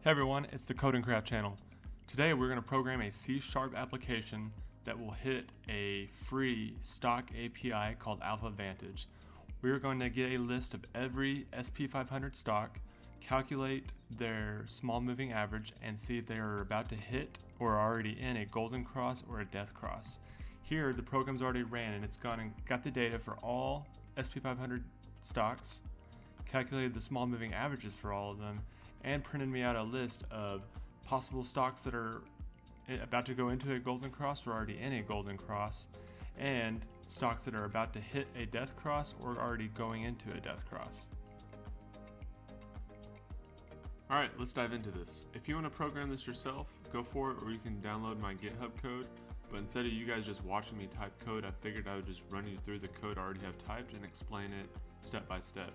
Hey everyone, it's the Code and Craft channel. Today we're going to program a C# application that will hit a free stock API called AlphaVantage. We're going to get a list of every SP500 stock, calculate their small moving average, and see if they are about to hit or are already in a golden cross or a death cross. Here the program's already ran and it's gone and got the data for all SP500 stocks, calculated the small moving averages for all of them, and printed me out a list of possible stocks that are about to go into a golden cross or already in a golden cross, and stocks that are about to hit a death cross or already going into a death cross. Alright, let's dive into this. If you want to program this yourself, go for it, or you can download my GitHub code. But instead of you guys just watching me type code, I figured I would just run you through the code I already have typed and explain it step by step.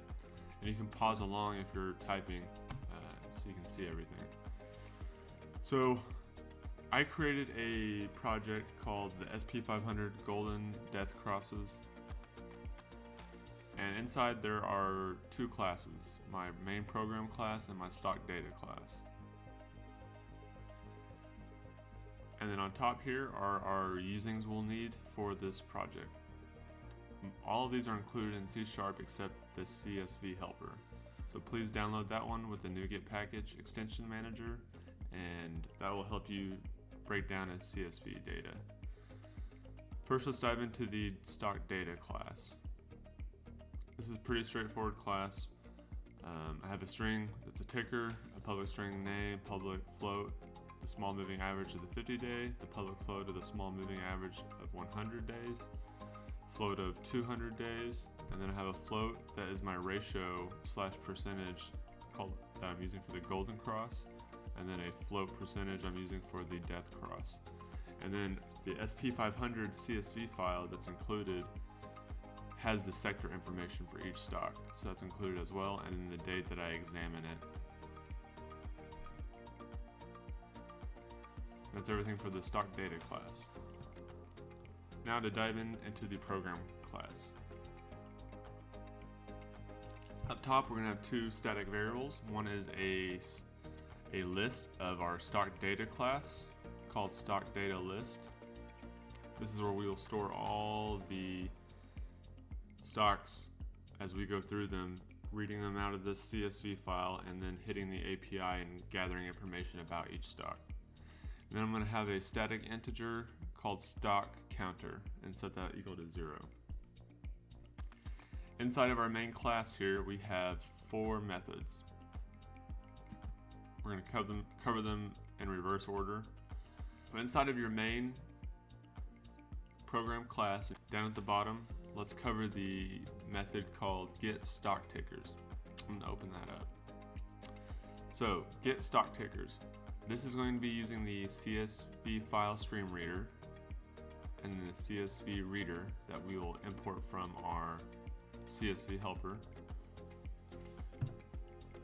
And you can pause along if you're typing so you can see everything. So I created a project called the SP500 Golden Death Crosses. And inside there are two classes, my main program class and my stock data class. And then on top here are our usings we'll need for this project. All of these are included in C# except the CSV helper. So please download that one with the NuGet package extension manager, and that will help you break down a CSV data. First, let's dive into the stock data class. This is a pretty straightforward class. I have a string that's a ticker, a public string name, public float, the small moving average of the 50-day, the public float of the small moving average of 100 days, float of 200 days, and then I have a float that is my ratio / percentage that I'm using for the golden cross, and then a float percentage I'm using for the death cross. And then the SP500 CSV file that's included has the sector information for each stock, so that's included as well, and then the date that I examine it. That's everything for the stock data class. Now to dive into the program class. Up top we're going to have two static variables. One is a list of our stock data class called stock data list. This is where we will store all the stocks as we go through them, reading them out of this CSV file and then hitting the API and gathering information about each stock. And then I'm going to have a static integer called stock counter and set that equal to 0. Inside of our main class here we have 4 methods. We're going to cover them in reverse order. But inside of your main program class, down at the bottom, let's cover the method called get stock tickers. I'm going to open that up. So get stock tickers. This is going to be using the CSV file stream reader and the CSV reader that we will import from our CSV helper.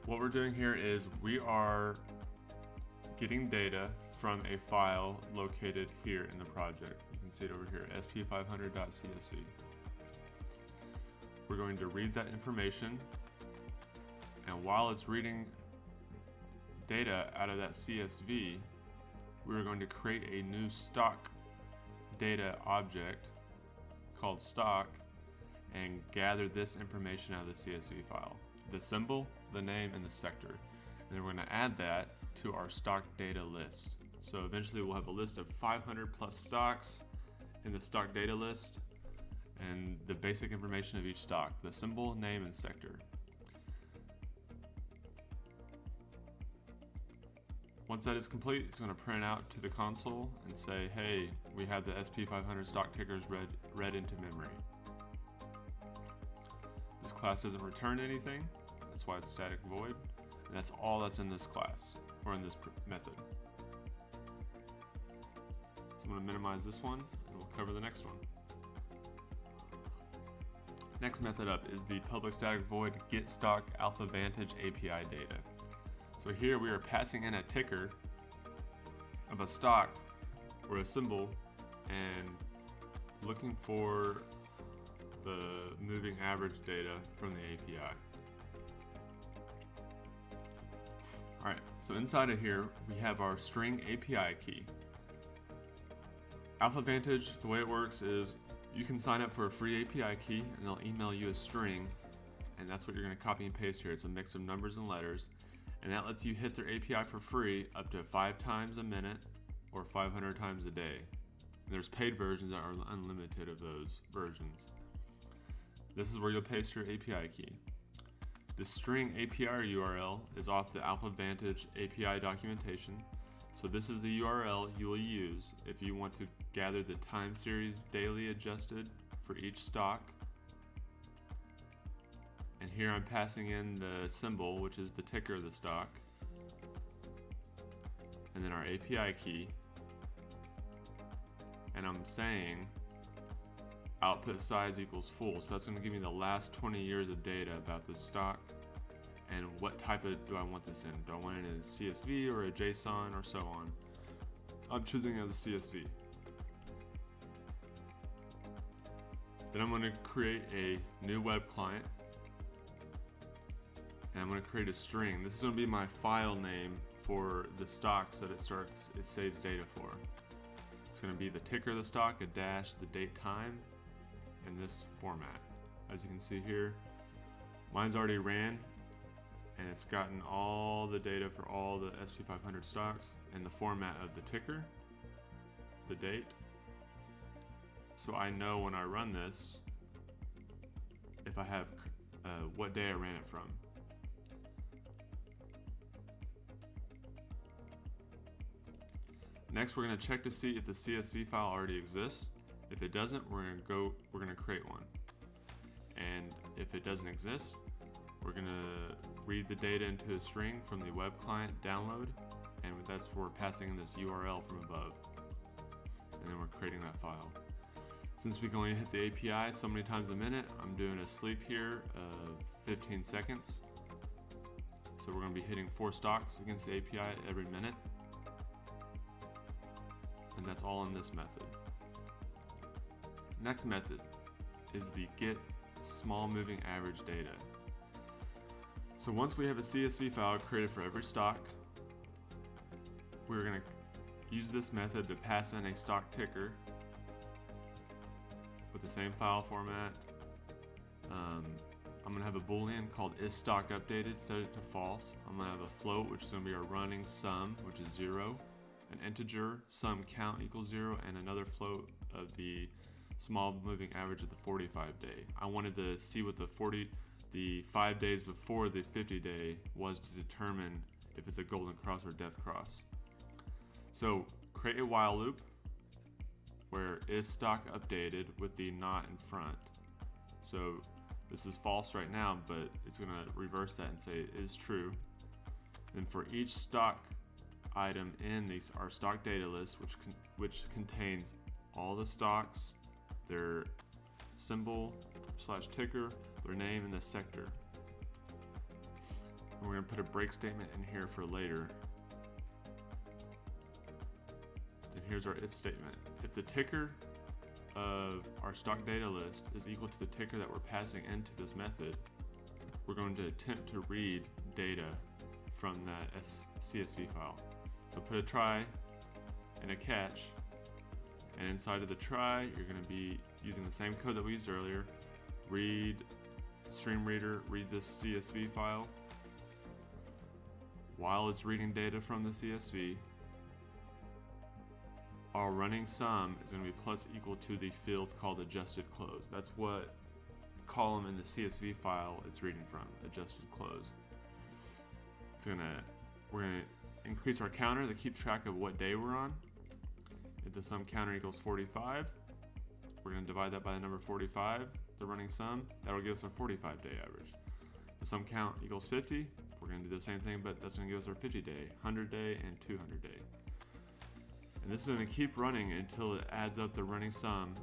What we're doing here is we are getting data from a file located here in the project. You can see it over here, sp500.csv. We're going to read that information, and while it's reading data out of that CSV, we're going to create a new stock data object called stock and gather this information out of the CSV file. The symbol, the name, and the sector. And then we're going to add that to our stock data list. So eventually we'll have a list of 500 plus stocks in the stock data list and the basic information of each stock, the symbol, name, and sector. Once that is complete, it's going to print out to the console and say, hey, we have the SP500 stock tickers read into memory. This class doesn't return anything, that's why it's static void, and that's all that's in this class, or in this method. So I'm going to minimize this one, and we'll cover the next one. Next method up is the public static void get stock AlphaVantage API data. So here we are passing in a ticker of a stock or a symbol and looking for the moving average data from the API. Alright, so inside of here, we have our string API key. AlphaVantage, the way it works is you can sign up for a free API key and they'll email you a string, and that's what you're going to copy and paste here. It's a mix of numbers and letters, and that lets you hit their API for free up to 5 times a minute or 500 times a day. And there's paid versions that are unlimited of those versions. This is where you'll paste your API key. The string API URL is off the AlphaVantage API documentation. So this is the URL you will use if you want to gather the time series daily adjusted for each stock. And here I'm passing in the symbol, which is the ticker of the stock, and then our API key. And I'm saying output size equals full. So that's going to give me the last 20 years of data about this stock and what type of do I want this in. Do I want it in a CSV or a JSON or so on? I'm choosing it as a CSV. Then I'm going to create a new web client, and I'm going to create a string. This is going to be my file name for the stocks that it saves data for. It's going to be the ticker of the stock, a dash, the date, time, in this format. As you can see here, mine's already ran, and it's gotten all the data for all the S&P 500 stocks in the format of the ticker, the date. So I know when I run this, if I have what day I ran it from. Next, we're going to check to see if the CSV file already exists. If it doesn't, we're going to create one. And if it doesn't exist, we're going to read the data into a string from the web client download, and that's where we're passing in this URL from above. And then we're creating that file. Since we can only hit the API so many times a minute, I'm doing a sleep here of 15 seconds. So we're going to be hitting 4 stocks against the API every minute. And that's all in this method. Next method is the get small moving average data. So once we have a CSV file created for every stock, we're going to use this method to pass in a stock ticker with the same file format. I'm going to have a boolean called isStockUpdated, set it to false. I'm going to have a float, which is going to be our running sum, which is 0, an integer sum count equals 0, and another float of the small moving average of the 45 day. I wanted to see what the 5 days before the 50 day was to determine if it's a golden cross or death cross. So create a while loop where isStockUpdated with the not in front. So this is false right now, but it's going to reverse that and say is true. Then for each stock item in our stock data list, which contains all the stocks, their symbol / ticker, their name, and the sector. And we're going to put a break statement in here for later. Then here's our if statement. If the ticker of our stock data list is equal to the ticker that we're passing into this method, we're going to attempt to read data from that CSV file. So put a try and a catch, and inside of the try, you're going to be using the same code that we used earlier. Read stream reader, read this CSV file. While it's reading data from the CSV, our running sum is going to be plus equal to the field called adjusted close. That's what column in the CSV file it's reading from, adjusted close. We're going to increase our counter to keep track of what day we're on. If the sum counter equals 45, we're going to divide that by the number 45, the running sum. That'll give us our 45-day average. The sum count equals 50. We're going to do the same thing, but that's going to give us our 50-day, 100-day, and 200-day. And this is going to keep running until it adds up the running sum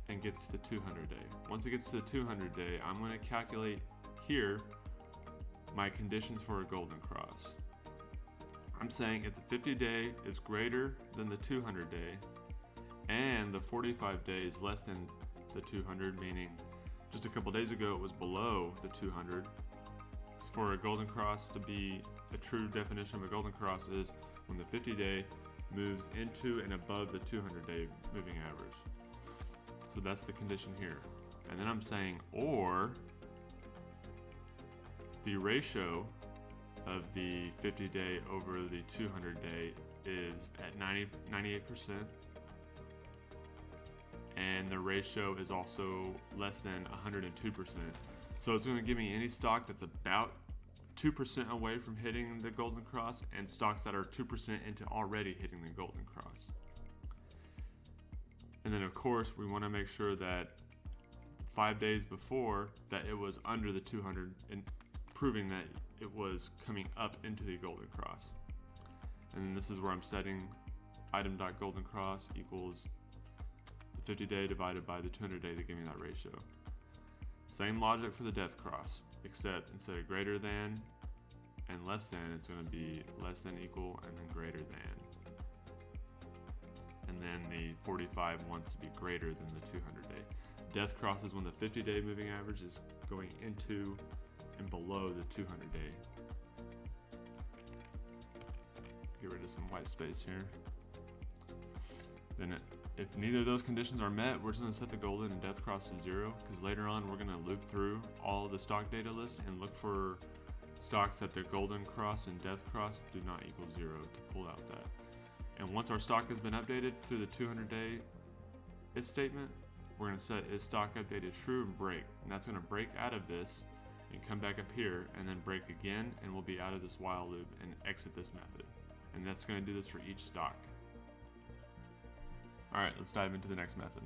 and gets to the 200-day. Once it gets to the 200-day, I'm going to calculate here my conditions for a golden cross. I'm saying if the 50-day is greater than the 200-day and the 45-day is less than the 200, meaning just a couple days ago it was below the 200, for a golden cross to be a true definition of a golden cross is when the 50-day moves into and above the 200-day moving average. So that's the condition here. And then I'm saying, or the ratio of the 50-day over the 200-day is at 98%, and the ratio is also less than 102%. So it's going to give me any stock that's about 2% away from hitting the golden cross, and stocks that are 2% into already hitting the golden cross. And then of course we want to make sure that 5 days before that it was under the 200, and proving that it was coming up into the golden cross. And then this is where I'm setting item.goldencross equals the 50-day divided by the 200-day to give me that ratio. Same logic for the death cross, except instead of greater than and less than, it's going to be less than, equal, and then greater than. And then the 45 wants to be greater than the 200-day. Death cross is when the 50-day moving average is going into and below the 200-day. Get rid of some white space here. Then if neither of those conditions are met, we're just going to set the golden and death cross to 0, because later on we're going to loop through all the stock data list and look for stocks that their golden cross and death cross do not equal 0 to pull out that. And once our stock has been updated through the 200-day if statement, we're going to set is stock updated true and break. And that's going to break out of this and come back up here and then break again, and we'll be out of this while loop and exit this method. And that's going to do this for each stock. Alright, let's dive into the next method.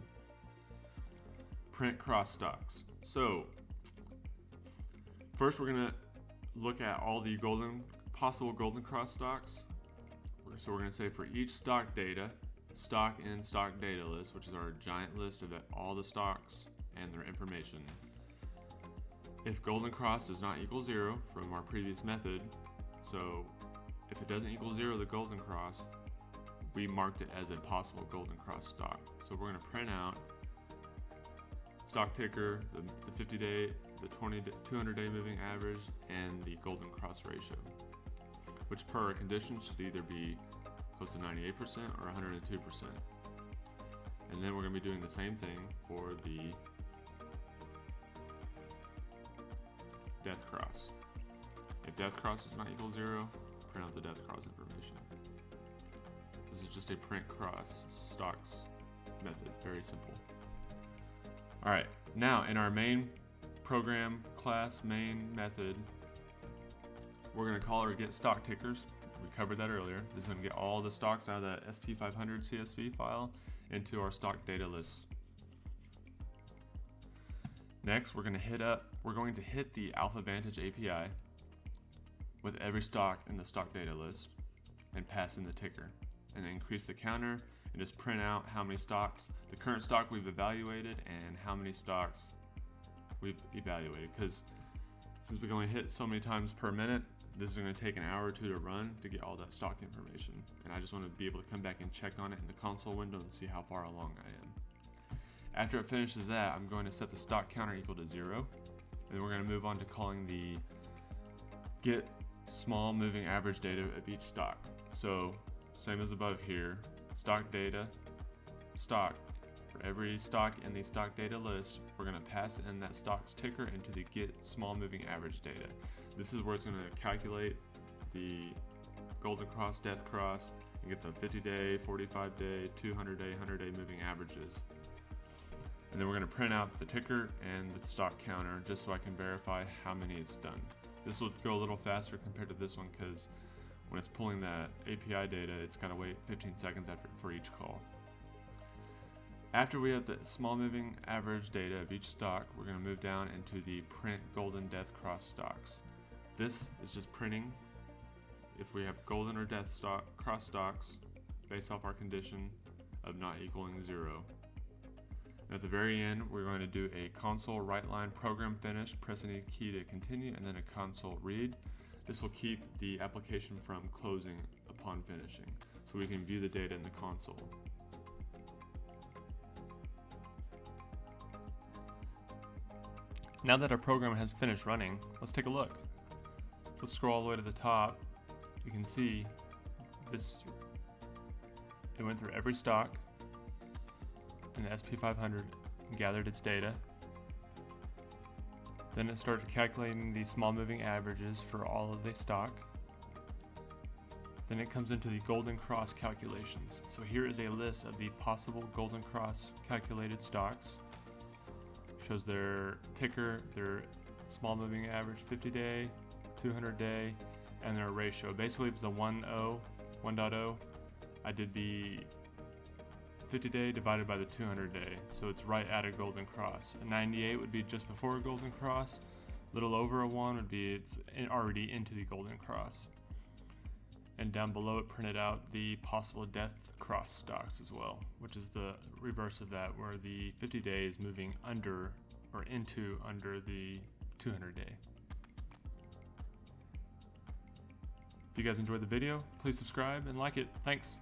Print cross stocks. So first we're going to look at all the possible golden cross stocks. So we're going to say for each stock data, stock in stock data list, which is our giant list of all the stocks and their information. If golden cross does not equal 0 from our previous method, so if it doesn't equal 0, the golden cross, we marked it as a possible golden cross stock. So we're going to print out stock ticker, the 50-day, the 200-day moving average, and the golden cross ratio, which per our condition should either be close to 98% or 102%. And then we're going to be doing the same thing for the death cross. If death cross does not equal 0, print out the death cross information. This is just a print cross stocks method, very simple. Alright, now in our main program class, main method, we're going to call our get stock tickers. We covered that earlier. This is going to get all the stocks out of that SP500 CSV file into our stock data list. Next, we're going to hit the AlphaVantage API with every stock in the stock data list and pass in the ticker, and then increase the counter and just print out how many stocks, the current stock we've evaluated and how many stocks we've evaluated. Because since we can only hit so many times per minute, this is going to take an hour or two to run to get all that stock information. And I just want to be able to come back and check on it in the console window and see how far along I am. After it finishes that, I'm going to set the stock counter equal to 0. And then we're going to move on to calling the get small moving average data of each stock. So same as above here, stock data, stock. For every stock in the stock data list, we're going to pass in that stock's ticker into the get small moving average data. This is where it's going to calculate the golden cross, death cross, and get the 50-day, 45-day, 200-day, 100-day moving averages. And then we're going to print out the ticker and the stock counter just so I can verify how many it's done. This will go a little faster compared to this one because when it's pulling that API data, it's got to wait 15 seconds for each call. After we have the small moving average data of each stock, we're going to move down into the print golden death cross stocks. This is just printing if we have golden or death cross stocks based off our condition of not equaling 0. And at the very end, we're going to do a console write line program finish, press any key to continue, and then a console read. This will keep the application from closing upon finishing, so we can view the data in the console. Now that our program has finished running, let's take a look. Let's scroll all the way to the top you can see this, it went through every stock in the SP500 and gathered its data. Then it started calculating the small moving averages for all of the stock. Then it comes into the Golden Cross calculations. So here is a list of the possible Golden Cross calculated stocks. Shows their ticker, their small moving average 50-day, 200-day, and their ratio. Basically, if it's a 1.0, I did the 50-day divided by the 200-day, so it's right at a Golden Cross. A 98 would be just before a Golden Cross. A little over a 1 would be it's already into the Golden Cross. And down below it printed out the possible death cross stocks as well, which is the reverse of that, where the 50-day is moving under or into under the 200-day. If you guys enjoyed the video, please subscribe and like it. Thanks.